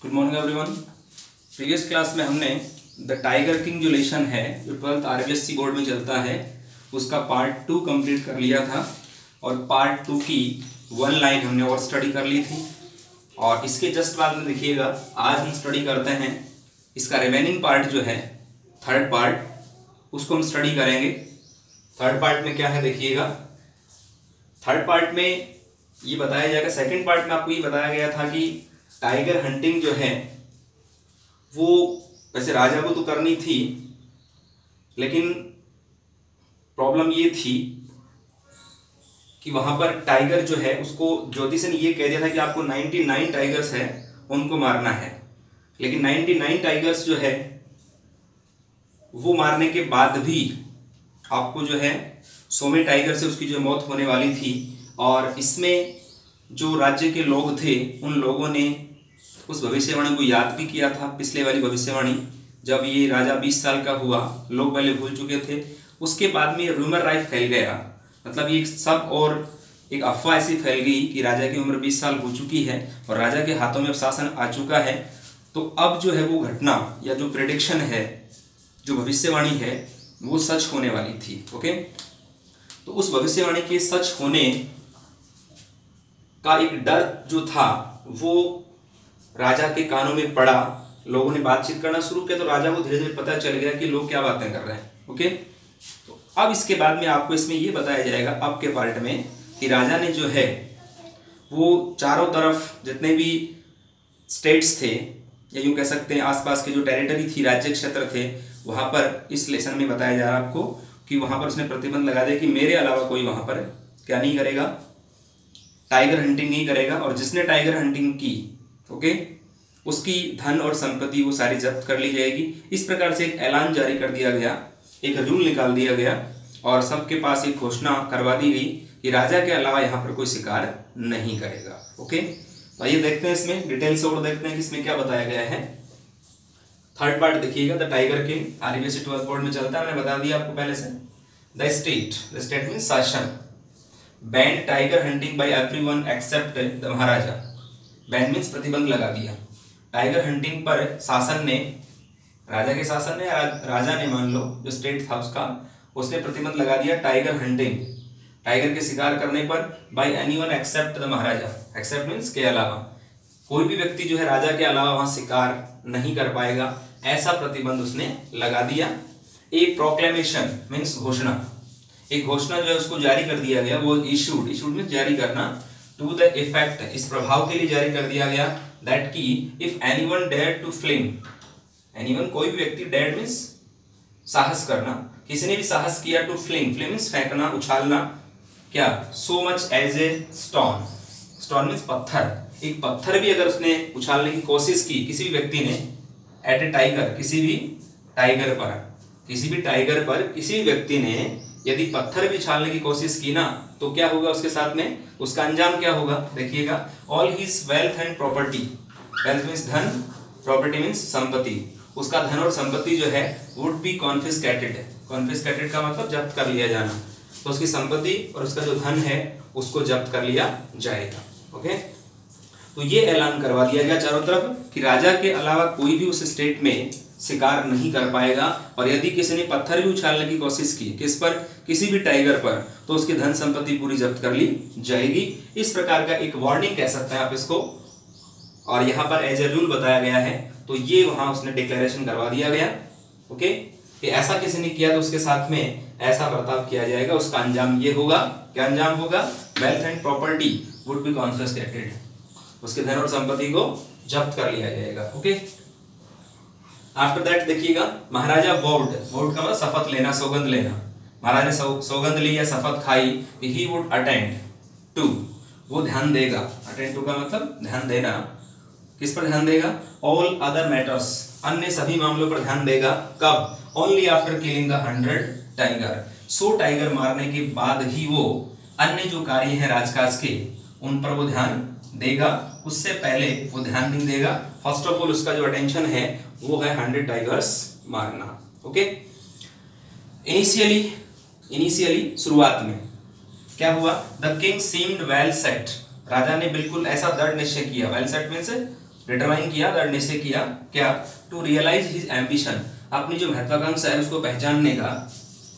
Good morning everyone. Previous class में हमने the tiger king जो लेसन है जो 12th RBSC बोर्ड में चलता है उसका पार्ट 2 कंप्लीट कर लिया था और पार्ट 2 की 1 लाइन हमने और स्टडी कर ली थी। और इसके जस्ट बाद में देखिएगा आज हम स्टडी करते हैं इसका रिमेनिंग पार्ट जो है थर्ड पार्ट, उसको हम स्टडी करेंगे। थर्ड पार्ट में क्या है देखिएगा। थर्ड पार्ट में ये बताया जाएगा, सेकंड पार्ट में आपको ये बताया गया था कि टाइगर हंटिंग जो है वो वैसे राजा को तो करनी थी, लेकिन प्रॉब्लम ये थी कि वहां पर टाइगर जो है उसको ज्योतिष ने ये कह दिया था कि आपको 99 टाइगर्स है उनको मारना है, लेकिन 99 टाइगर्स जो है वो मारने के बाद भी आपको जो है 100वें टाइगर से उसकी जो मौत होने वाली थी। और इसमें जो राज्य के लोग थे उन लोगों ने उस भविष्यवाणी को याद भी किया था। पिछले वाली भविष्यवाणी जब ये राजा 20 साल का हुआ, लोग पहले भूल चुके थे। उसके बाद में ये रूमर राइट फैल गया, मतलब ये सब और एक अफवाह ऐसी फैल गई कि राजा की उम्र 20 साल हो चुकी है और राजा के हाथों में अब शासन आ चुका है। तो अब जो है वो घटना या जो प्रेडिक्शन है, जो भविष्यवाणी है वो सच होने वाली थी। ओके, तो उस भविष्यवाणी के सच होने का एक डर जो था वो राजा के कानों में पड़ा। लोगों ने बातचीत करना शुरू किया तो राजा को धीरे धीरे पता चल गया कि लोग क्या बातें कर रहे हैं। ओके, तो अब इसके बाद में आपको इसमें ये बताया जाएगा अब के पार्ट में कि राजा ने जो है वो चारों तरफ जितने भी स्टेट्स थे या यूं कह सकते हैं आसपास के जो टेरिटरी थी, राज्य क्षेत्र थे, वहां पर इस लेसन में बताया जा रहा है आपको कि वहां पर उसने प्रतिबंध लगा दिया कि मेरे अलावा कोई वहां पर क्या नहीं करेगा, टाइगर हंटिंग नहीं करेगा। और जिसने टाइगर हंटिंग की ओके उसकी धन और संपत्ति वो सारी जब्त कर ली जाएगी। इस प्रकार से एक ऐलान जारी कर दिया गया, एक रूल निकाल दिया गया और सबके पास एक घोषणा करवा दी गई कि राजा के अलावा यहाँ पर कोई शिकार नहीं करेगा। ओके, तो आइए देखते हैं इसमें डिटेल से और देखते हैं कि इसमें क्या बताया गया है। थर्ड पार्ट देखिएगा, the tiger king RBSC 12th board में चलता है, मैंने बता दिया आपको पहले से। द स्टेट मीन्स शासन banned tiger hunting by everyone except the maharaja. Banned means प्रतिबंध लगा दिया टाइगर हंटिंग पर। शासन ने, राजा के शासन ने, राजा ने मान लो जो स्टेट था उसका, उसने प्रतिबंध लगा दिया टाइगर हंटिंग, टाइगर के शिकार करने पर by anyone except the maharaja. Except means के अलावा, कोई भी व्यक्ति जो है राजा के अलावा वहां शिकार नहीं कर पाएगा, ऐसा प्रतिबंध उसने लगा दिया। एक प्रोक्लेमेशन मीन्स घोषणा, एक घोषणा जो है उसको जारी कर दिया गया, वो इशूड मीन्स जारी करना, टू द इफेक्ट इस प्रभाव के लिए जारी कर दिया गया दैट की if anyone dare to fling, anyone कोई भी व्यक्ति, डेयर मीन्स साहस करना, किसी ने भी साहस किया, टू फ्लिंग मीन्स फेंकना, उछालना, क्या, so much as a stone, stone means पत्थर, एक पत्थर भी अगर उसने उछालने की कोशिश की किसी भी व्यक्ति ने, एट ए टाइगर, किसी भी टाइगर पर किसी भी व्यक्ति ने यदि पत्थर भी उछालने की कोशिश की ना, तो क्या होगा उसके साथ में, उसका अंजाम क्या होगा देखिएगा। All his wealth and property, wealth means धन, प्रॉपर्टी मीन्स संपत्ति, उसका धन और संपत्ति जो है वुड बी कॉन्फिस्केटेड। कॉन्फिस्केटेड का मतलब जब्त कर लिया जाना, तो उसकी संपत्ति और उसका जो धन है उसको जब्त कर लिया जाएगा। ओके, तो ये ऐलान करवा दिया गया चारों तरफ कि राजा के अलावा कोई भी उस स्टेट में शिकार नहीं कर पाएगा। और यदि किसी ने पत्थर भी उछालने की कोशिश की किस पर, किसी भी टाइगर पर, तो उसकी धन संपत्ति पूरी जब्त कर ली जाएगी। इस प्रकार का एक वार्निंग कह सकते हैं आप इसको, और यहाँ पर एज ए रूल बताया गया है, तो ये वहां उसने डिक्लेरेशन करवा दिया गया। ओके, कि ऐसा किसी ने किया तो उसके साथ में ऐसा बर्ताव किया जाएगा, उसका अंजाम ये होगा। क्या अंजाम होगा, wealth and property would be confiscated, उसके धन और संपत्ति को जब्त कर लिया जाएगा। ओके, आफ्टर दैट देखिएगा महाराजा वोड का मतलब शपथ लेना, सौगंध लेना। महाराज ने सौगंध ली या शपथ खाई कि ही वुड अटेंड टू, वो ध्यान देगा, अटेंड टू का मतलब ध्यान देना, किस पर ध्यान देगा, ऑल अदर मैटर्स, अन्य सभी मामलों पर ध्यान देगा। कब, only after killing the 100 tiger, 100 tiger मारने के बाद ही वो अन्य जो कार्य हैं राजकाज के उन पर वो ध्यान देगा, उससे पहले वो ध्यान नहीं देगा। फर्स्ट ऑफ ऑल उसका जो अटेंशन है वो है 100 टाइगर्स मारना। ओके, इनिशियली शुरुआत में क्या हुआ, the king seemed well set, राजा ने बिल्कुल ऐसा दृढ़ निश्चय किया, वेल सेट मीन्स डिटरमाइन किया, दृढ़ निश्चय किया क्या, टू रियलाइज हिज एम्बिशन, अपनी जो महत्वाकांक्षा है उसको पहचानने का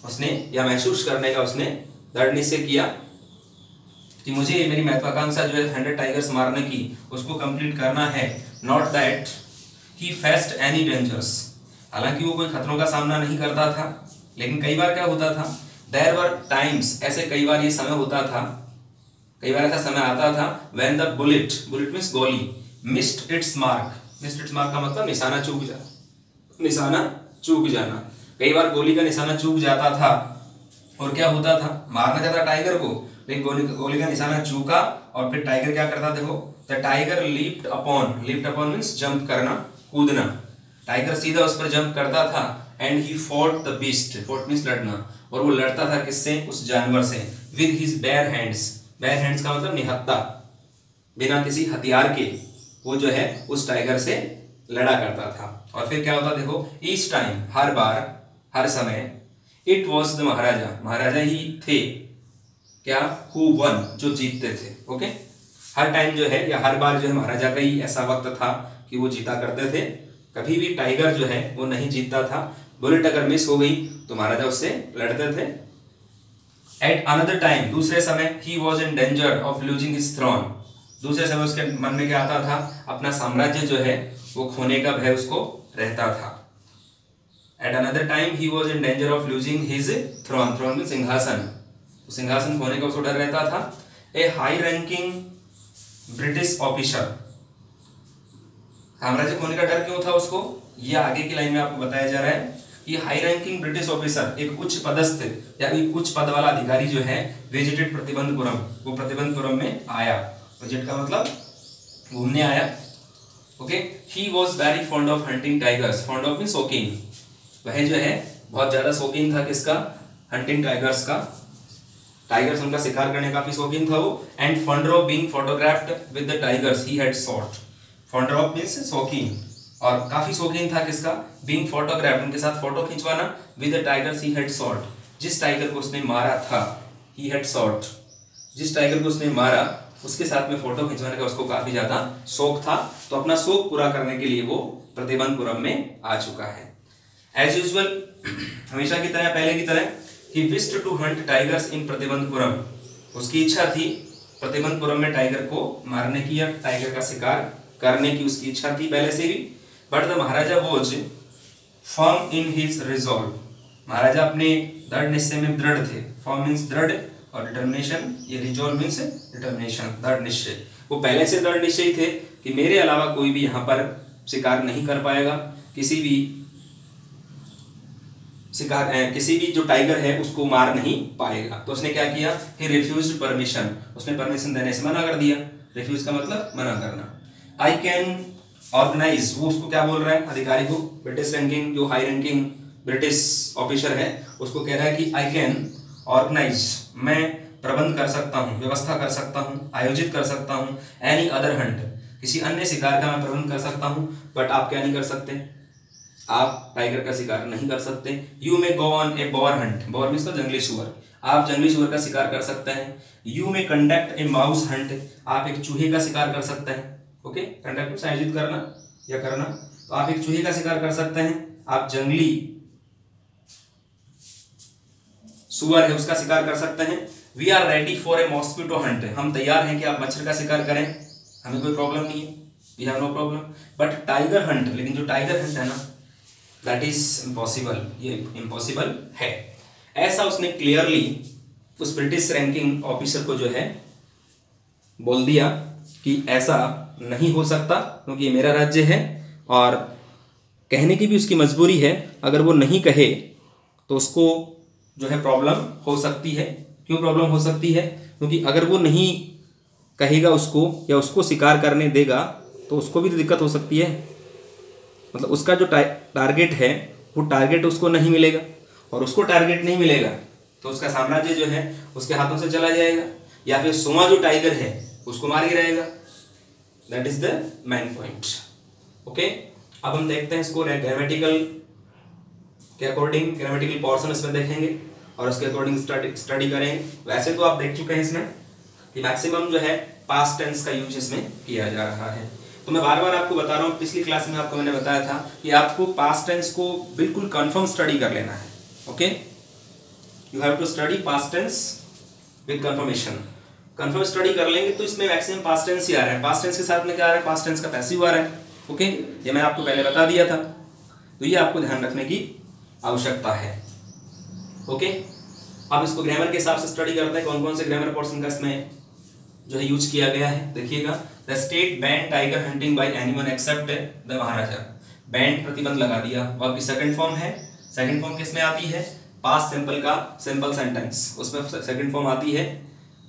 उसने या महसूस करने का उसने दृढ़ निश्चय किया कि मुझे मेरी महत्वाकांक्षा जो है 100 टाइगर्स मारने की उसको कंप्लीट करना है। Not that he faced any dangers, हालांकि वो कोई खतरों का सामना नहीं करता था, लेकिन कई बार क्या होता था, देयर वर टाइम्स, ऐसे कई बार ये समय होता था, कई बार ऐसा समय आता था when the bullet, bullet means गोली, missed its mark, missed its mark का मतलब निशाना चूक जाना, निशाना चूक जाना। कई बार गोली का निशाना चूक जाता था और क्या होता था, मारना चाहता टाइगर को, लेकिन गोली का निशाना चूका और फिर टाइगर क्या करता, देखो the tiger leaped upon, leaped upon means jump करना, कूदना, टाइगर सीधा उस पर जंप करता था and he fought the beast, fought means लड़ना, और वो लड़ता था किससे, उस जानवर से, with his bare hands, bare hands का मतलब निहत्था, बिना किसी हथियार के वो जो है उस टाइगर से लड़ा करता था। और फिर क्या होता देखो, ईच टाइम, हर बार, हर समय, इट वॉज द महाराजा, महाराजा ही थे क्या, हु वन, जो जीतते थे। ओके, हर टाइम जो है या हर बार जो है महाराजा का ही ऐसा वक्त था कि वो जीता करते थे, कभी भी टाइगर जो है वो नहीं जीतता था। बुलेट अगर मिस हो गई तो महाराजा उससे लड़ते थे। एट अनदर टाइम, दूसरे समय, he was in danger of losing his throne, दूसरे समय उसके मन में क्या आता था, अपना साम्राज्य जो है वो खोने का भय उसको रहता था। At another time he was in danger of losing his throne, throne mean सिंहासन, सिंहासन खोने का उसको डर रहता था। A high ranking British officer, साम्राज्य खोने का डर क्यों था उसको, यह आगे की लाइन में आपको बताया जा रहा है कि हाई रैंकिंग ब्रिटिश ऑफिसर, एक उच्च पदस्थ या एक उच्च पद वाला अधिकारी जो है, विजिटेड प्रतिबंधपुरम, वो प्रतिबंधपुरम में आया, विजिट का मतलब घूमने आया। Okay, he was very fond of hunting tigers, fond of mean शौकीन, वह जो है बहुत ज्यादा शौकीन था किसका, हंटिंग टाइगर्स का, टाइगर्स उनका शिकार करने काफी शौकीन था वो। And fond of being photographed with the tigers he had shot, fond of means शौकीन, और काफी शौकीन था किसका, बीइंग फोटोग्राफ्ड, उनके साथ फोटो खिंचवाना, with the tigers he had shot, जिस टाइगर को उसने मारा था, ही हैड शॉट, जिस टाइगर को उसने मारा उसके साथ में फोटो खिंचवाने का उसको काफी ज्यादा शौक था। तो अपना शौक पूरा करने के लिए वो प्रतिबंधपुरम में आ चुका है। एज यूजुअल, हमेशा की तरह, पहले की तरह, he wished to hunt tigers in Pratibandapuram, उसकी इच्छा थी प्रतिबंधपुरम में टाइगर को मारने की या टाइगर का शिकार करने की उसकी इच्छा थी पहले से भी। But the Maharaja was firm in his resolve, Maharaja अपने दृढ़ निश्चय में दृढ़ थे, फर्म मीन्स दृढ़ और डिटर्मिनेशन, ये रिजॉल्व मीन्स डिटर्मिनेशन, दृढ़ निश्चय, वो पहले से दृढ़ निश्चय थे कि मेरे अलावा कोई भी यहाँ पर शिकार नहीं कर पाएगा, किसी भी शिकार, किसी भी जो टाइगर है उसको मार नहीं पाएगा। तो उसने क्या किया, ही रिफ्यूज्ड परमिशन, उसने परमिशन देने से मना कर दिया, रिफ्यूज का मतलब मना करना। आई कैन ऑर्गेनाइज, वो उसको क्या बोल रहा है, अधिकारी को, ब्रिटिश रैंकिंग जो हाई रैंकिंग ब्रिटिश ऑफिसर है उसको कह रहा है कि आई कैन ऑर्गेनाइज, मैं प्रबंध कर सकता हूँ, व्यवस्था कर सकता हूँ, आयोजित कर सकता हूँ, एनी अदर हंट, किसी अन्य शिकार का मैं प्रबंध कर सकता हूँ, बट आप क्या नहीं कर सकते, आप टाइगर का शिकार नहीं कर सकते। You may go on a boar hunt, boar means जंगली सुअर, आप जंगली सुअर का शिकार कर सकते हैं। You may conduct a mouse Hunt, आप एक चूहे का शिकार कर सकते हैं। ओके, कंडक्ट आयोजित करना या करना, तो आप एक चूहे का शिकार कर सकते हैं, आप जंगली सुअर है उसका शिकार कर सकते हैं। We are ready for a mosquito hunt, हम तैयार हैं कि आप मच्छर का शिकार करें, हमें कोई प्रॉब्लम नहीं है, we have no problem. But tiger hunt, लेकिन जो टाइगर हंट है ना, दैट इज इम्पॉसिबल, ये इम्पॉसिबल है। ऐसा उसने क्लियरली उस ब्रिटिश रैंकिंग ऑफिसर को जो है बोल दिया कि ऐसा नहीं हो सकता, क्योंकि ये मेरा राज्य है, और कहने की भी उसकी मजबूरी है, अगर वो नहीं कहे तो उसको जो है प्रॉब्लम हो सकती है। क्यों प्रॉब्लम हो सकती है, क्योंकि अगर वो नहीं कहेगा उसको या उसको शिकार करने देगा तो उसको भी तो दिक्कत हो सकती है, मतलब उसका जो टारगेट है वो टारगेट उसको नहीं मिलेगा, और उसको टारगेट नहीं मिलेगा तो उसका साम्राज्य जो है उसके हाथों से चला जाएगा, या फिर सोमा जो टाइगर है उसको मार ही रहेगा। That is the main point. Okay, अब हम देखते हैं इसको ग्रामेटिकल के अकॉर्डिंग, ग्रामेटिकल पोर्शन इसमें देखेंगे और उसके अकॉर्डिंग स्टडी करेंगे। वैसे तो आप देख चुके हैं इसमें कि मैक्सिमम जो है पास्ट टेंस का यूज इसमें किया जा रहा है। तो मैं बार बार आपको बता रहा हूँ, पिछली क्लास में आपको मैंने बताया था कि आपको पास्ट टेंस को बिल्कुल कंफर्म स्टडी कर लेना है। Okay, you have to study past tense with confirmation. Confirm study कर लेंगे तो इसमें मैक्सिमम पास्ट टेंस ही आ रहा है। पास्ट टेंस के साथ में क्या आ रहा है, पास्ट टेंस का पैसिव आ रहा है। ओके, ये मैं आपको पहले बता दिया था, तो ये आपको ध्यान रखने की आवश्यकता है। ओके, अब इसको ग्रामर के हिसाब से स्टडी करते हैं, कौन कौन से ग्रामर पोर्शन का इसमें जो है यूज किया गया है। देखिएगा, the state banned tiger hunting by anyone except the maharaja. Banned प्रतिबंध लगा दिया, वर्ब की सेकंड फॉर्म है। सेकंड फॉर्म किसमें आती है, पास्ट सिंपल का सिंपल सेंटेंस, उसमें सेकंड फॉर्म आती है।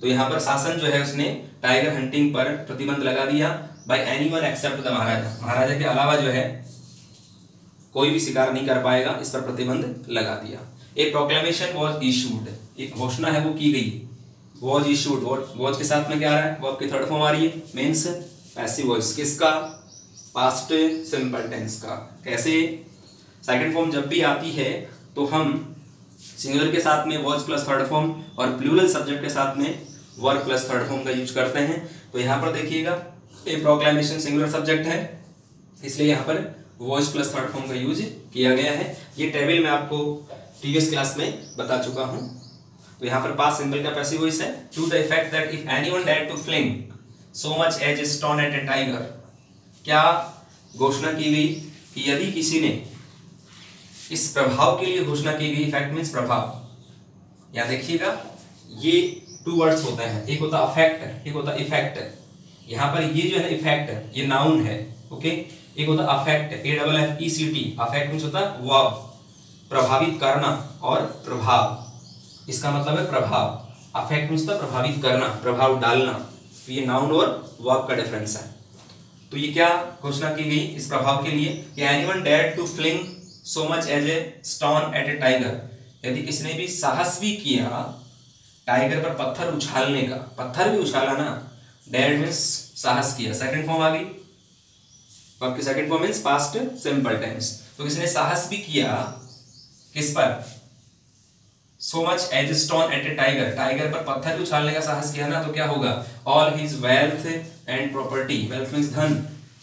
तो यहाँ पर शासन जो है उसने टाइगर हंटिंग पर प्रतिबंध लगा दिया बाय एनीवन एक्सेप्ट द महाराजा। महाराजा के अलावा जो है कोई भी शिकार नहीं कर पाएगा, इस पर प्रतिबंध लगा दिया। ए प्रोक्लेमेशन वॉज इशूड, एक घोषणा है वो की गई। वॉज इशूड, वॉज के साथ में क्या आ रहा है, वर्ब की थर्ड फॉर्म आ रही है, मीन्स पैसिव वॉइस। किसका, पास्ट सिंपल टेंस का। कैसे, सेकंड फॉर्म जब भी आती है तो हम सिंगुलर के साथ में वॉज प्लस थर्ड फॉर्म और प्लूरल सब्जेक्ट के साथ में वर्ब प्लस थर्ड फॉर्म का यूज करते हैं। तो यहाँ पर देखिएगा, ए प्रोक्लेमेशन सिंगुलर सब्जेक्ट है, इसलिए यहाँ पर वॉज प्लस थर्ड फॉर्म का यूज किया गया है। ये टेबल मैं आपको प्रीवियस क्लास में बता चुका हूँ। तो यहाँ पर पास्ट सिंपल का पैसिव वॉइस है, to the effect that if anyone dared to fling so much as a stone at a tiger. क्या घोषणा की गई कि यदि किसी ने, इस प्रभाव के लिए घोषणा की गई, इफेक्ट मीन्स प्रभाव। यहाँ देखिएगा, ये टू वर्ड्स होते हैं, एक होता अफेक्ट, एक होता इफेक्ट। यहाँ पर ये जो है इफेक्ट, ये नाउन है। ओके, एक होता अफेक्ट, AFFECT, अफेक्ट मीन्स होता है वर्ब, प्रभावित करना और प्रभाव, इसका मतलब है प्रभाव। अफेक्ट मीन्स होता प्रभावित करना, प्रभाव डालना। तो ये नाउन और वर्ब का डिफरेंस है। तो ये क्या घोषणा की गई इस प्रभाव के लिए कि anyone dared to fling so much as a stone at a tiger. यदि किसी ने भी साहस भी किया टाइगर पर पत्थर उछालने का, पत्थर भी उछाला ना, डेयर्ड मीन्स साहस किया, सेकंड फॉर्म आ गई, वर्ब की second form means past simple tense. तो किसी ने साहस भी किया किस पर, so much as stone at a tiger, tiger पर पत्थर भी उछालने का साहस किया ना, तो क्या होगा, all his wealth and property, wealth means धन,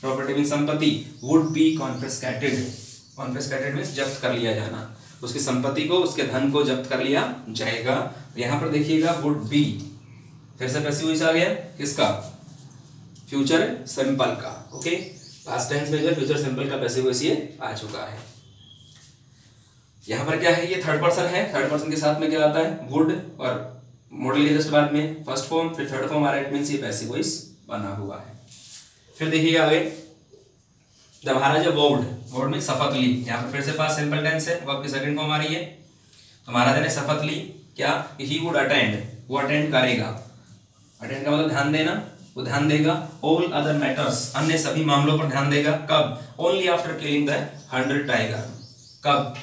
प्रॉपर्टी मीन्स संपत्ति, would be confiscated, confiscated means जब्त कर लिया जाना, उसकी संपत्ति को, उसके धन को जब्त कर लिया जाएगा। यहाँ पर देखिएगा वुड बी, फिर से पैसिव वॉइस आ गया, किसका, फ्यूचर सिंपल का। ओके, पास्ट टेंस में जो फ्यूचर सिंपल का पैसिव वॉइस ये आ चुका है। यहाँ पर क्या है, ये थर्ड पर्सन है, थर्ड पर्सन के साथ में क्या आता है, वुड, और मॉडल के जस्ट बाद में फर्स्ट फॉर्म फिर थर्ड फॉर्म आ रहा है, इट मींस ये पैसिव वॉइस बना हुआ है। फिर देखिए आगे, द महाराजा वोड, वोड में शपथ ली, यहाँ पर फिर से पास्ट सिंपल टेंस है, वर्ब की सेकंड फॉर्म आ रही है। तो महाराजा ने शपथ ली क्या, ही वुड अटेंड, वो अटेंड करेगा, अटेंड का मतलब ध्यान देना, वो ध्यान देगा, ऑल अदर मैटर्स, अन्य सभी मामलों पर ध्यान देगा, कब, only after killing the 100 tiger, कब,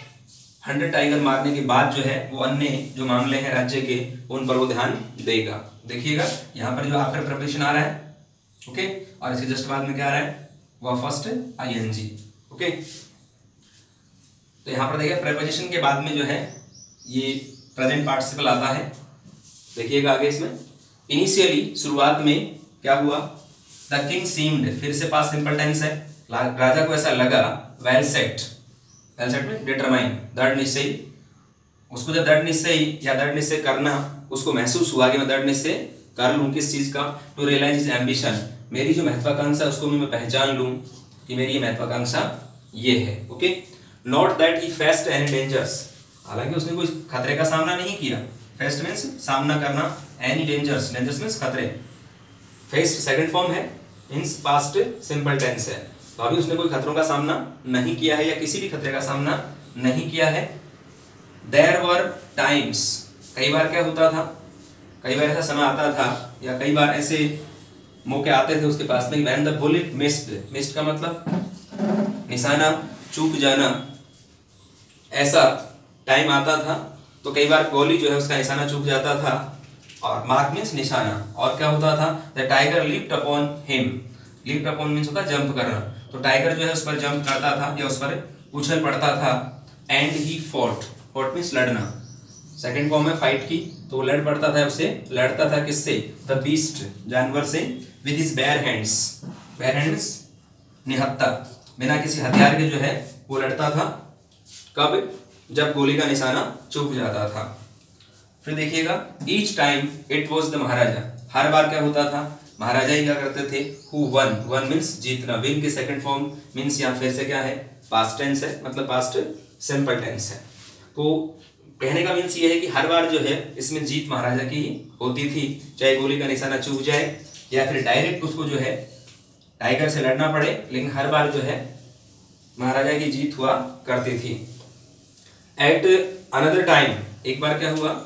100 टाइगर मारने के बाद जो है वो अन्य जो मामले हैं राज्य के, उन पर वो ध्यान देगा। देखिएगा यहाँ पर जो आफ्टर प्रिपरेशन आ रहा है, ओके, और इसके जस्ट बाद में क्या आ रहा है, वह फर्स्ट ING। ओके, तो यहाँ पर देखिए प्रिपोजिशन के बाद में जो है ये प्रेजेंट पार्टिसिपल आता है। देखिएगा आगे इसमें, इनिशियली शुरुआत में क्या हुआ, द किंग सीम्ड, फिर से पास्ट सिंपल टेंस है, राजा को ऐसा लगा, वेल सेट, वेल सेट में डिटरमाइन, दृढ़ निश्चय, उसको जब दृढ़ निश्चय या दृढ़ निश्चय करना उसको महसूस हुआ कि मैं दृढ़ निश्चय कर लूँ किस चीज़ का, टू रियलाइज हिज एम्बिशन, मेरी जो महत्वाकांक्षा उसको मैं पहचान लूँ कि मेरी ये महत्वाकांक्षा ये है। Okay, not that he faced any dangers, हालांकि उसने कोई खतरे का सामना नहीं किया, फेस्ड मीन्स सामना करना, एनी डेंजर्स, डेंजर्स मीन्स खतरे, फेस्ड सेकंड फॉर्म है, मीन्स पास्ट सिंपल टेंस है, तो अभी उसने कोई खतरों का सामना नहीं किया है या किसी भी खतरे का सामना नहीं किया है। देयर वर टाइम्स, कई बार क्या होता था, कई बार ऐसा समय आता था या कई बार ऐसे मौके आते थे उसके पास में, when the bullet missed, missed का मतलब निशाना चूक जाना, ऐसा टाइम आता था तो कई बार गोली जो है उसका निशाना चूक जाता था, और मार्क मीन्स निशाना, और क्या होता था, the tiger lift upon him, lift upon means होता है जंप करना, तो टाइगर जो है उस पर जंप करता था या उस पर उछल पड़ता था, and he fought, fought means लड़ना, सेकंड फॉर्म में फाइट की, तो वो लड़ पड़ता था, उससे लड़ता था किससे, द बीस्ट, जानवर से, with his bare hands, bare hands निहत्था, बिना किसी हथियार के जो है वो लड़ता था। कब? जब गोली का निशाना चूक जाता था। फिर देखिएगा, each time it was the Maharaja, हर बार क्या होता था? महाराजा ही क्या करते थे? हु वन, वन मीन्स जीतना, विन की सेकंड फॉर्म मीन्स यहाँ फिर से क्या है? पास्ट टेंस है, मतलब पास्ट सिंपल टेंस है। तो कहने का मीन्स ये है कि हर बार जो है इसमें जीत महाराजा की ही होती थी, चाहे गोली का निशाना चूक जाए या फिर डायरेक्ट उसको जो है टाइगर से लड़ना पड़े, लेकिन हर बार जो है महाराजा की जीत हुआ करती थी। एट अनदर टाइम, एक बार क्या हुआ?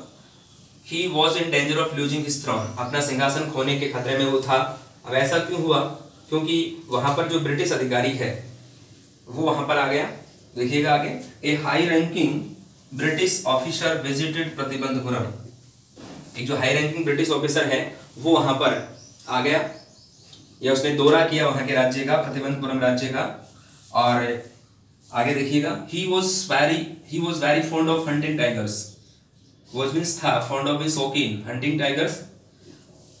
He was in danger of losing his throne, अपना सिंहासन खोने के खतरे में वो था। अब ऐसा क्यों हुआ? क्योंकि वहां पर जो ब्रिटिश अधिकारी है वो वहां पर आ गया। देखिएगा आगे, a high ranking British officer visited Pratibandhapuram, एक जो हाई रैंकिंग ब्रिटिश ऑफिसर है वो वहां पर आ गया, या उसने दौरा किया वहां के राज्य का, प्रतिबंधपुरम राज्य का। और आगे देखिएगा, ही was very fond of hunting tigers, was means था, फॉन्ड ऑफ मीन्स शौकीन, हंटिंग टाइगर्स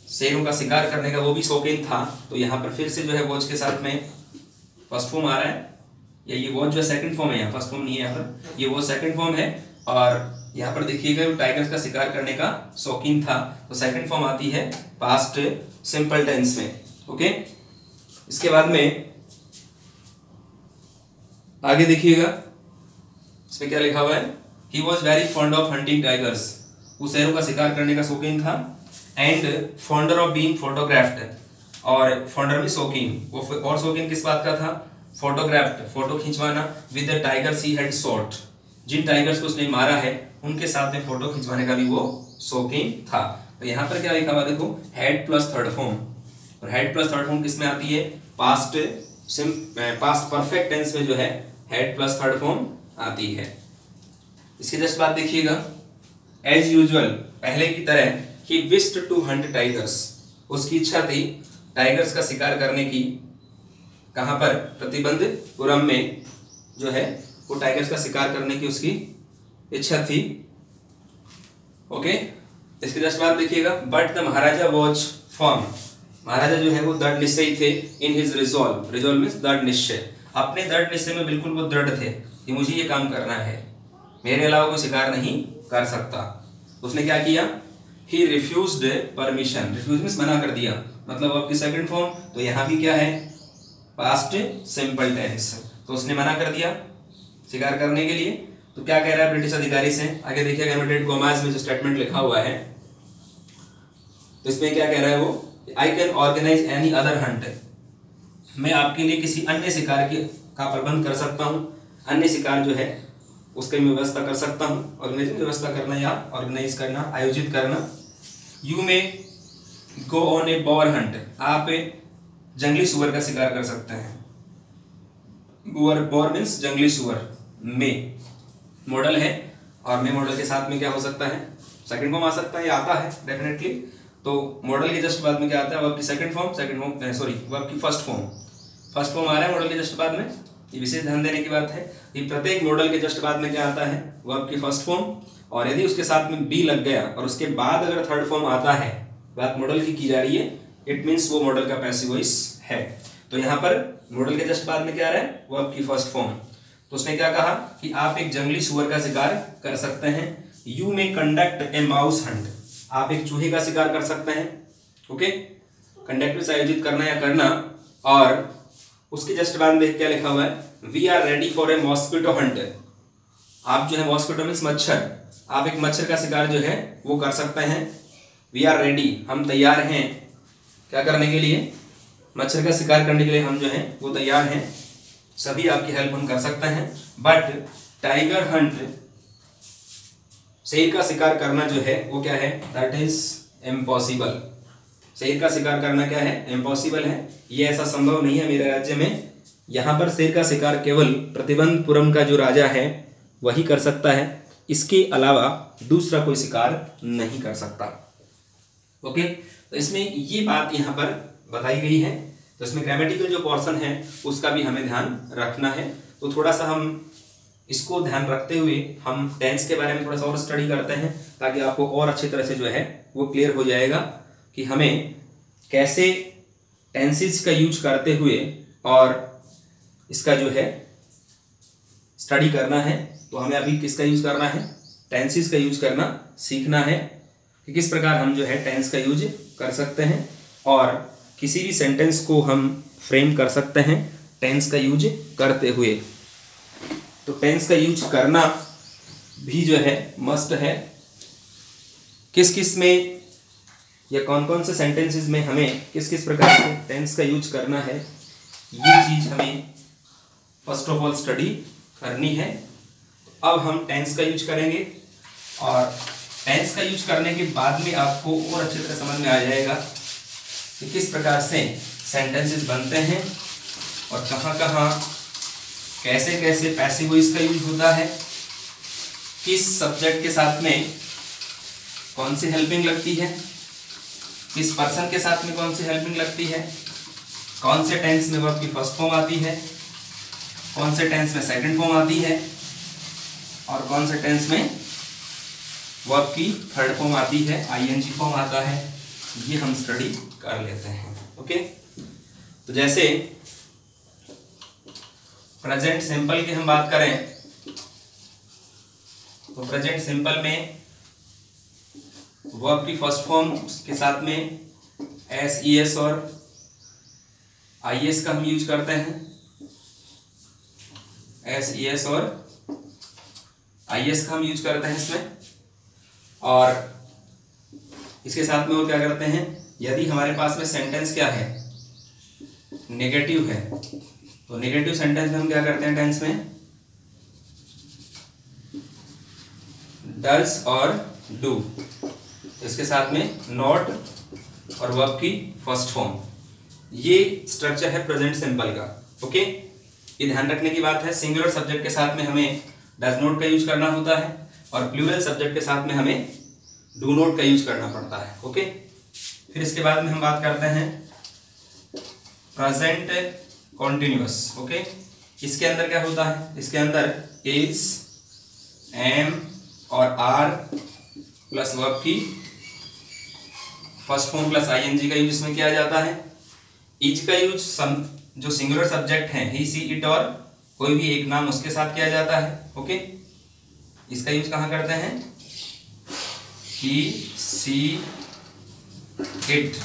शेरों का शिकार करने का वो भी शौकीन था। तो यहाँ पर फिर से जो है वॉज के साथ में फर्स्ट फॉर्म आ रहा है, या ये वॉज जो सेकंड फॉर्म है, यहाँ फर्स्ट फॉर्म नहीं है, यहाँ पर ये वॉज सेकंड फॉर्म है। और यहाँ पर देखिएगा टाइगर्स का शिकार करने का शौकीन था, तो सेकंड फॉर्म आती है पास्ट सिंपल टेंस में। ओके, इसके बाद में आगे देखिएगा, इसमें क्या लिखा हुआ है? He was very fond of hunting tigers, वो शेरों का शिकार करने का शौकीन था। And fonder of being photographed, और फॉन्डर में शौकीन, वो और शौकीन किस बात का था? फोटोग्राफ्ड, फोटो खिंचवाना, with the tigers he had shot, जिन टाइगर्स को उसने मारा है उनके साथ में फोटो खिंचवाने का भी वो शौकीन था। तो यहाँ पर क्या लिखा हुआ देखो, हेड प्लस थर्ड फॉर्म, और हेड प्लस थर्ड फॉर्म किस में आती है? पास्ट परफेक्ट टेंस में जो है हेड प्लस थर्ड फॉर्म आती है। इसके जस्ट बाद देखिएगा, एज यूजुअल, पहले की तरह, he wished to hunt tigers, उसकी इच्छा थी टाइगर्स का शिकार करने की। कहां पर? प्रतिबंधपुरम में जो है वो टाइगर्स का शिकार करने की उसकी इच्छा थी। ओके, इसके जस्ट बाद देखिएगा, but the Maharaja was firm, Maharaja जो है वो दृढ़ निश्चयी थे। In his resolve, resolve means दृढ़ निश्चय, अपने दृढ़ निश्चय में बिल्कुल वो दृढ़ थे कि मुझे ये काम करना है, मेरे अलावा कोई शिकार नहीं कर सकता। उसने क्या किया? ही रिफ्यूज्ड परमिशन, रिफ्यूज मीन्स मना कर दिया, मतलब आपकी सेकंड फॉर्म, तो यहाँ भी क्या है? पास्ट सिंपल टेंस, तो उसने मना कर दिया शिकार करने के लिए। तो क्या कह रहा है ब्रिटिश अधिकारी से? आगे देखिएगा, इनवर्टेड कॉमास में जो स्टेटमेंट लिखा हुआ है, तो इसमें क्या कह रहा है वो? I can organise any other hunt, मैं आपके लिए किसी अन्य शिकार का प्रबंध कर सकता हूँ, अन्य शिकार जो है उसकी व्यवस्था कर सकता हूँ। ऑर्गेनाइज व्यवस्था करना या ऑर्गेनाइज करना, आयोजित करना। यू में गो ऑन ए बॉर हंट, आप जंगली सुअर का शिकार कर सकते हैं। बॉर मीन्स जंगली सुअर, में मॉडल है, और में मॉडल के साथ में क्या हो सकता है? सेकंड फॉर्म आ सकता है, या आता है डेफिनेटली। तो मॉडल के जस्ट बाद में क्या आता है? वर्ब की सेकंड फॉर्म, वर्ब की फर्स्ट फॉर्म आ रहा है मॉडल के जस्ट बाद में। ये विशेष ध्यान देने की बात है कि प्रत्येक मॉडल के जस्ट बाद में क्या आता है? वर्ब की फर्स्ट फॉर्म, और यदि उसके साथ में बी लग गया और उसके बाद अगर थर्ड फॉर्म आता है, बात मॉडल की जा रही है, इट मीन्स वो मॉडल का पैसिव वॉइस है। तो यहाँ पर मॉडल के जस्ट बाद में क्या आ रहा है? वर्ब की फर्स्ट फॉर्म। तो उसने क्या कहा कि आप एक जंगली सुअर का शिकार कर सकते हैं। यू में कंडक्ट ए माउस हंट, आप एक चूहे का शिकार कर सकते हैं। ओके, कंडक्ट में आयोजित करना या करना। और उसके जस्ट बाद में क्या लिखा हुआ है? We are ready for a mosquito hunt, आप जो है मॉस्किटो मीन्स मच्छर, आप एक मच्छर का शिकार जो है वो कर सकते हैं। वी आर रेडी, हम तैयार हैं क्या करने के लिए? मच्छर का शिकार करने के लिए हम जो है वो तैयार हैं, सभी आपकी हेल्प हम कर सकते हैं। बट टाइगर हंट, शेर का शिकार करना जो है वो क्या है? दैट इज इम्पॉसिबल, शेर का शिकार करना क्या है? इम्पॉसिबल है, ये ऐसा संभव नहीं है मेरे राज्य में। यहाँ पर शेर का शिकार केवल प्रतिबंधपुरम का जो राजा है वही कर सकता है, इसके अलावा दूसरा कोई शिकार नहीं कर सकता। ओके, तो इसमें ये बात यहाँ पर बताई गई है। तो इसमें ग्रामेटिकल जो पोर्शन है उसका भी हमें ध्यान रखना है। तो थोड़ा सा हम इसको ध्यान रखते हुए हम टेंस के बारे में थोड़ा सा और स्टडी करते हैं, ताकि आपको और अच्छी तरह से जो है वो क्लियर हो जाएगा कि हमें कैसे टेंसेस का यूज करते हुए और इसका जो है स्टडी करना है तो हमें अभी किसका यूज करना है, टेंसेस का यूज करना सीखना है कि किस प्रकार हम जो है टेंस का यूज कर सकते हैं और किसी भी सेंटेंस को हम फ्रेम कर सकते हैं टेंस का यूज करते हुए। तो टेंस का यूज करना भी जो है मस्ट है। किस किस में या कौन कौन से सेंटेंसेस में हमें किस किस प्रकार से टेंस का यूज करना है, ये चीज हमें फर्स्ट ऑफ ऑल स्टडी करनी है। अब हम टेंस का यूज करेंगे और टेंस का यूज करने के बाद में आपको और अच्छी तरह समझ में आ जाएगा कि किस प्रकार से सेंटेंसेस बनते हैं और कहाँ कहाँ कैसे कैसे पैसिव वॉइस का यूज होता है, किस सब्जेक्ट के साथ में कौन सी हेल्पिंग लगती है, किस पर्सन के साथ में कौन सी हेल्पिंग लगती है, कौन से टेंस में वर्ब की फर्स्ट फॉर्म आती है, कौन से टेंस में सेकंड फॉर्म आती है और कौन से टेंस में वर्ब की थर्ड फॉर्म आती है, आईएनजी फॉर्म आता है, ये हम स्टडी कर लेते हैं। ओके, तो जैसे प्रेजेंट सिंपल की हम बात करें तो प्रेजेंट सिंपल में वर्ब की फर्स्ट फॉर्म के साथ में एस ई एस और आई एस का हम यूज करते हैं, एस ई एस और आई एस का हम यूज करते हैं इसमें। और इसके साथ में वो क्या करते हैं, यदि हमारे पास में सेंटेंस क्या है, नेगेटिव है, तो नेगेटिव सेंटेंस में हम क्या करते हैं टेंस में डज और डू, इसके साथ में नॉट और वर्ब की फर्स्ट फॉर्म, ये स्ट्रक्चर है प्रेजेंट सिंपल का। ओके, ये ध्यान रखने की बात है। सिंगुलर सब्जेक्ट के साथ में हमें डज नॉट का यूज करना होता है और प्लूरल सब्जेक्ट के साथ में हमें डू नॉट का यूज करना पड़ता है। ओके, फिर इसके बाद में हम बात करते हैं प्रेजेंट कॉन्टिन्यूअस। ओके, इसके अंदर क्या होता है, इसके अंदर इज, एम और आर प्लस वर्ब की फर्स्ट फॉर्म प्लस आईएनजी का यूज इसमें किया जाता है। इज का यूज जो सिंगुलर सब्जेक्ट है ही, सी, इट और कोई भी एक नाम उसके साथ किया जाता है। ओके, इसका यूज कहाँ करते हैं, he, she, it.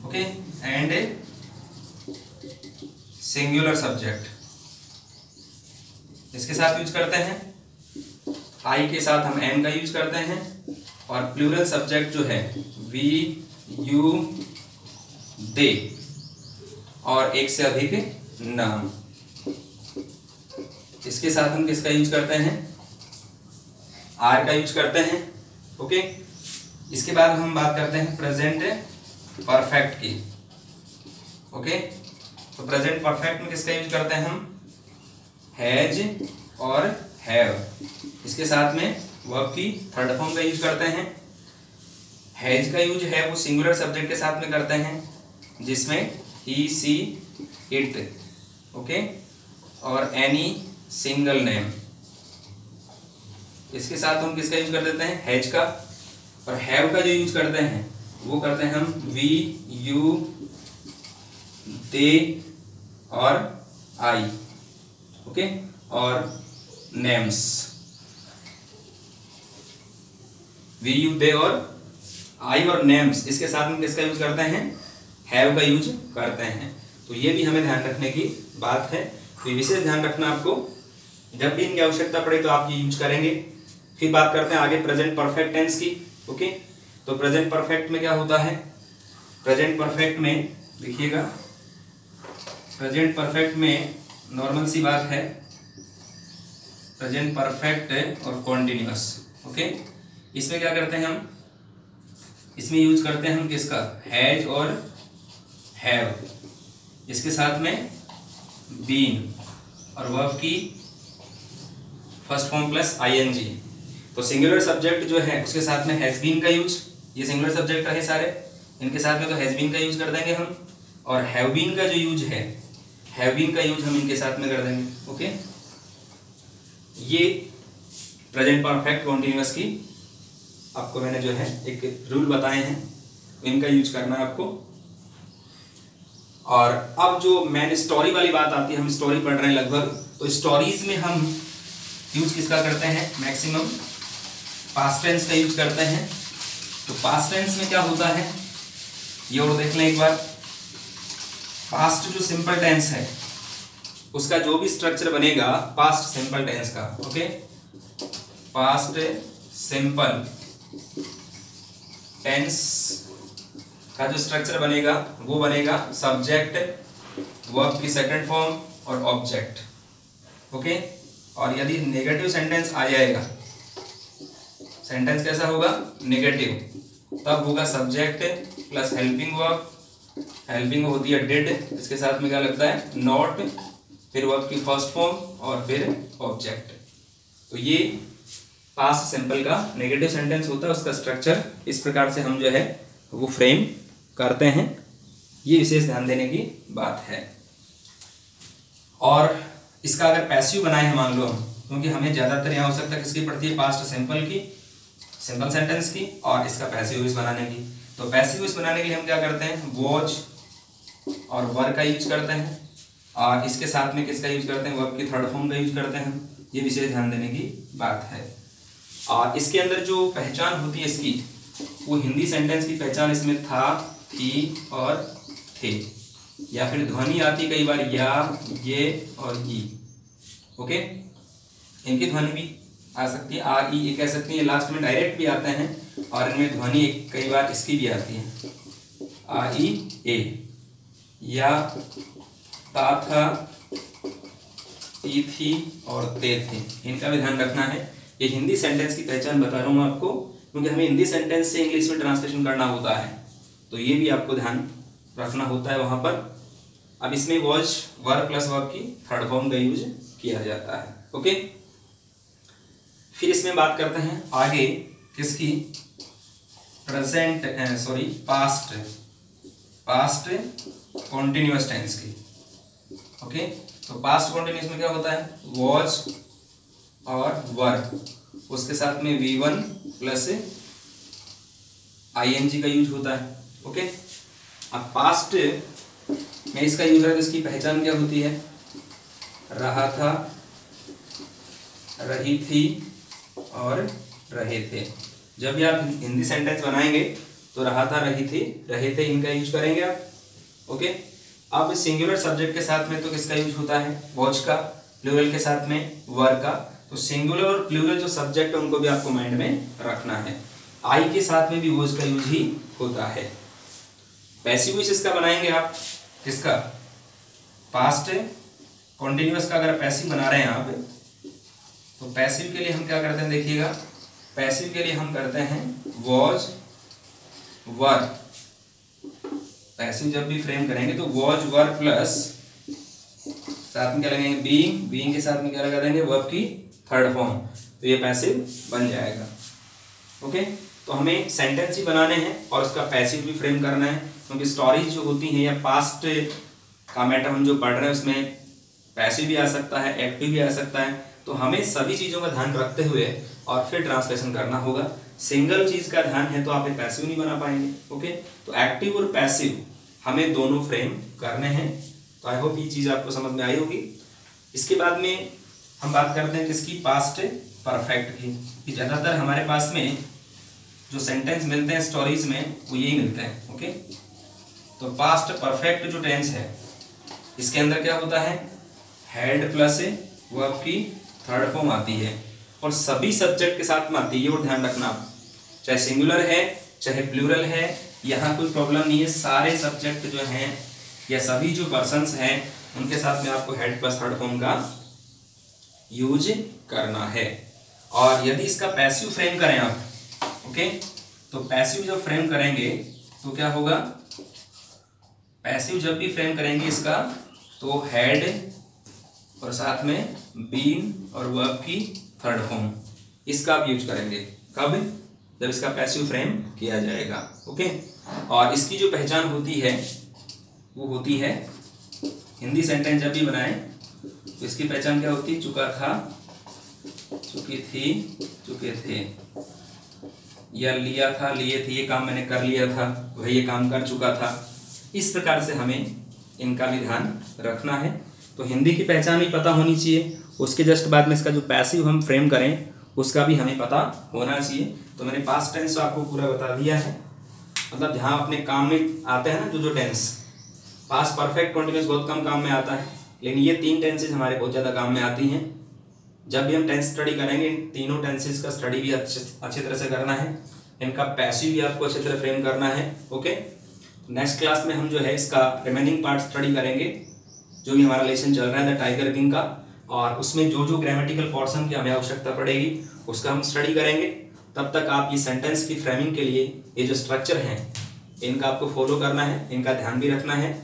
Okay, and singular subject इसके साथ यूज करते हैं। आई के साथ हम एम का यूज करते हैं और प्लूरल सब्जेक्ट जो है वी, यू, दे और एक से अधिक नाम, इसके साथ हम किसका यूज करते हैं, आर का यूज करते हैं। ओके, इसके बाद हम बात करते हैं प्रेजेंट परफेक्ट की। ओके, तो प्रेजेंट परफेक्ट में किसका यूज करते हैं हम, हैज और हैव, इसके साथ में वर्ब की थर्ड फॉर्म का यूज करते हैं। हैज का यूज है वो सिंगुलर सब्जेक्ट के साथ में करते हैं जिसमें ही, सी, इट। ओके, और एनी सिंगल नेम, इसके साथ हम किसका यूज कर देते हैं, हैज का। और हैव का जो यूज करते हैं वो करते हैं हम वी, यू, दे और आई। ओके, और नेम्स, वी, यू, दे और आई और नेम्स, इसके साथ में किसका यूज करते हैं, हैव का यूज करते हैं। तो ये भी हमें ध्यान रखने की बात है, तो विशेष ध्यान रखना आपको, जब भी इनकी आवश्यकता पड़े तो आप ये यूज करेंगे। फिर बात करते हैं आगे प्रेजेंट परफेक्ट टेंस की। ओके, तो प्रेजेंट परफेक्ट में क्या होता है, प्रेजेंट परफेक्ट में देखिएगा, प्रेजेंट परफेक्ट में नॉर्मल सी बात है, प्रेजेंट परफेक्ट और कॉन्टिन्यूअस। ओके, इसमें क्या करते हैं हम, इसमें यूज करते हैं हम किसका, हैज और हैव, इसके साथ में बीन और वर्ब की फर्स्ट फॉर्म प्लस आईएनजी। तो सिंगुलर सब्जेक्ट जो है उसके साथ में हैज बीन का यूज, ये सिंगुलर सब्जेक्ट रहे सारे, इनके साथ में तो हैज बीन का यूज कर देंगे हम, और हैव बीन का जो यूज है, हैव बीन का यूज हम इनके साथ में कर देंगे। ओके, ये प्रेजेंट परफेक्ट कॉन्टिन्यूअस की आपको मैंने जो है एक रूल बताए हैं, इनका यूज करना है आपको। और अब जो मेन स्टोरी वाली बात आती है, हम स्टोरी पढ़ रहे हैं लगभग, तो स्टोरीज में हम यूज किसका करते हैं, मैक्सिमम पास्ट टेंस का यूज करते हैं। तो पास्ट टेंस में क्या होता है ये और देख लें एक बार। पास्ट जो सिंपल टेंस है उसका जो भी स्ट्रक्चर बनेगा पास्ट सिंपल टेंस का, ओके, पास्ट सिंपल टेंस का जो स्ट्रक्चर बनेगा वो बनेगा सब्जेक्ट, वर्ब की सेकंड फॉर्म और ऑब्जेक्ट, ओके। और यदि नेगेटिव सेंटेंस आ जाएगा, सेंटेंस कैसा होगा, नेगेटिव, तब होगा subject plus helping verb. Helping होती है डिड, इसके साथ में क्या लगता है, नॉट, फिर वर्ब की फर्स्ट फॉर्म और फिर ऑब्जेक्ट। तो ये पास्ट सिंपल का नेगेटिव सेंटेंस होता है, उसका स्ट्रक्चर इस प्रकार से हम जो है वो फ्रेम करते हैं। ये विशेष ध्यान देने की बात है। और इसका अगर पैसिव बनाए हैं मान लो हम, क्योंकि हमें ज़्यादातर यहाँ हो सकता है किसकी पड़ती है, पास्ट सिंपल की, सिंपल सेंटेंस की, और इसका पैसिव वॉइस बनाने की। तो पैसिव वॉइस बनाने के लिए हम क्या करते हैं, वॉच और वर का यूज करते हैं, और इसके साथ में किसका यूज करते हैं, वर्ब की थर्ड फॉर्म का यूज करते हैं हम। ये विशेष ध्यान देने की बात है। और इसके अंदर जो पहचान होती है इसकी, वो हिंदी सेंटेंस की पहचान इसमें था, थी और थे, या फिर ध्वनि आती कई बार या, ये और ई, ओके। इनकी ध्वनि भी आ सकती है, आ ई ये कह सकती है, लास्ट में डायरेक्ट भी आते हैं, और इनमें ध्वनि कई बार इसकी भी आती है, आ ई ए, या ता था, ती थी और ते थे। इनका भी ध्यान रखना है। ये हिंदी सेंटेंस की पहचान बता रहा हूँ मैं आपको, क्योंकि हमें हिंदी सेंटेंस से इंग्लिश में ट्रांसलेशन करना होता है, तो ये भी आपको ध्यान रखना होता है वहाँ पर। अब इसमें वॉच वर्ब प्लस वर्ब की थर्ड फॉर्म का यूज किया जाता है, ओके। फिर इसमें बात करते हैं आगे किसकी, प्रेजेंट पास्ट कॉन्टिन्यूअस टेंस की, ओके। तो पास्ट कॉन्टिन्यूअस में क्या होता है, वॉच और वर्ब, उसके साथ में V1 प्लस ING का यूज होता है, ओके। अब पास्ट में इसका यूज है तो इसकी पहचान क्या होती है, रहा था, रही थी और रहे थे। जब भी आप हिंदी सेंटेंस बनाएंगे तो रहा था, रही थी, रहे थे, इनका यूज करेंगे आप, ओके। अब सिंगुलर सब्जेक्ट के साथ में तो किसका यूज होता है, वॉच का, प्लूरल के साथ में वर का। तो सिंगुलर और प्लूरल जो सब्जेक्ट है उनको भी आपको माइंड में रखना है। आई के साथ में भी वॉच का यूज ही होता है। पैसिव वॉइस इसका बनाएंगे आप, किसका, पास्ट कॉन्टिन्यूअस का अगर पैसिव बना रहे हैं आप, तो पैसिव के लिए हम क्या करते हैं, देखिएगा, पैसिव के लिए हम करते हैं वॉच वर। पैसिव जब भी फ्रेम करेंगे तो वॉच वर प्लस साथ में क्या लगेंगे, बीइंग, बीइंग के साथ में क्या लगा देंगे, वर्ब की थर्ड फॉर्म, तो ये पैसिव बन जाएगा, ओके। तो हमें सेंटेंस ही बनाने हैं और उसका पैसिव भी फ्रेम करना है, क्योंकि स्टोरीज जो होती हैं या पास्ट का मैटर हम जो पढ़ रहे हैं उसमें पैसिव भी आ सकता है, एक्टिव भी आ सकता है। तो हमें सभी चीज़ों का ध्यान रखते हुए और फिर ट्रांसलेशन करना होगा। सिंगल चीज़ का ध्यान है तो आप एक पैसिव नहीं बना पाएंगे, ओके। तो एक्टिव और पैसिव हमें दोनों फ्रेम करने हैं। तो आई होप ये चीज़ आपको समझ में आई होगी। इसके बाद में हम बात करते हैं किसकी, पास्ट परफेक्ट की। कि ज़्यादातर हमारे पास में जो सेंटेंस मिलते हैं स्टोरीज में वो यही मिलते हैं, ओके। तो पास्ट परफेक्ट जो टेंस है इसके अंदर क्या होता है, हेड प्लस वर्ब की थर्ड फॉर्म आती है और सभी सब्जेक्ट के साथ में आती है। ये और ध्यान रखना आप, चाहे सिंगुलर है चाहे प्लूरल है, यहाँ कोई प्रॉब्लम नहीं है। सारे सब्जेक्ट जो हैं या सभी जो पर्सन्स हैं उनके साथ में आपको हेड प्लस थर्ड फॉर्म का यूज करना है। और यदि इसका पैसिव फ्रेम करें आप, ओके, तो पैसिव जब फ्रेम करेंगे तो क्या होगा, पैसिव जब भी फ्रेम करेंगे इसका तो हेड और साथ में बीइंग और वर्ब की थर्ड फॉर्म, इसका आप यूज करेंगे। कब, जब इसका पैसिव फ्रेम किया जाएगा, ओके। और इसकी जो पहचान होती है वो होती है, हिंदी सेंटेंस जब भी बनाएं तो इसकी पहचान क्या होती है, चुका था, चुकी थी, चुके थे, या लिया था, लिए थे, ये काम मैंने कर लिया था, वह ये काम कर चुका था। इस प्रकार से हमें इनका भी ध्यान रखना है। तो हिंदी की पहचान भी पता होनी चाहिए, उसके जस्ट बाद में इसका जो पैसिव हम फ्रेम करें उसका भी हमें पता होना चाहिए। तो मैंने पास्ट टेंस आपको पूरा बता दिया है, मतलब जहाँ अपने काम में आते हैं ना जो टेंस, पास्ट परफेक्ट कंटिन्यूअस बहुत कम काम में आता है, लेकिन ये 3 टेंसेज हमारे बहुत ज़्यादा काम में आती हैं। जब भी हम टेंस स्टडी करेंगे इन तीनों टेंसेज का स्टडी भी अच्छी तरह से करना है, इनका पैसिव भी आपको अच्छी तरह फ्रेम करना है। ओके, नेक्स्ट क्लास में हम जो है इसका रिमेनिंग पार्ट स्टडी करेंगे, जो भी हमारा लेसन चल रहा है द टाइगर किंग का, और उसमें जो जो ग्रामेटिकल पोर्शन की हमें आवश्यकता पड़ेगी उसका हम स्टडी करेंगे। तब तक आप ये सेंटेंस की फ्रेमिंग के लिए ये जो स्ट्रक्चर हैं इनका आपको फॉलो करना है, इनका ध्यान भी रखना है,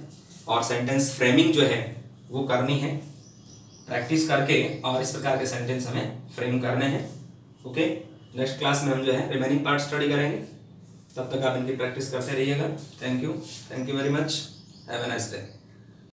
और सेंटेंस फ्रेमिंग जो है वो करनी है प्रैक्टिस करके, और इस प्रकार के सेंटेंस हमें फ्रेम करने हैं। ओके, नेक्स्ट क्लास में हम जो है रिमेनिंग पार्ट स्टडी करेंगे, तब तक आप इनकी प्रैक्टिस करते रहिएगा। Thank you very much, have a nice day.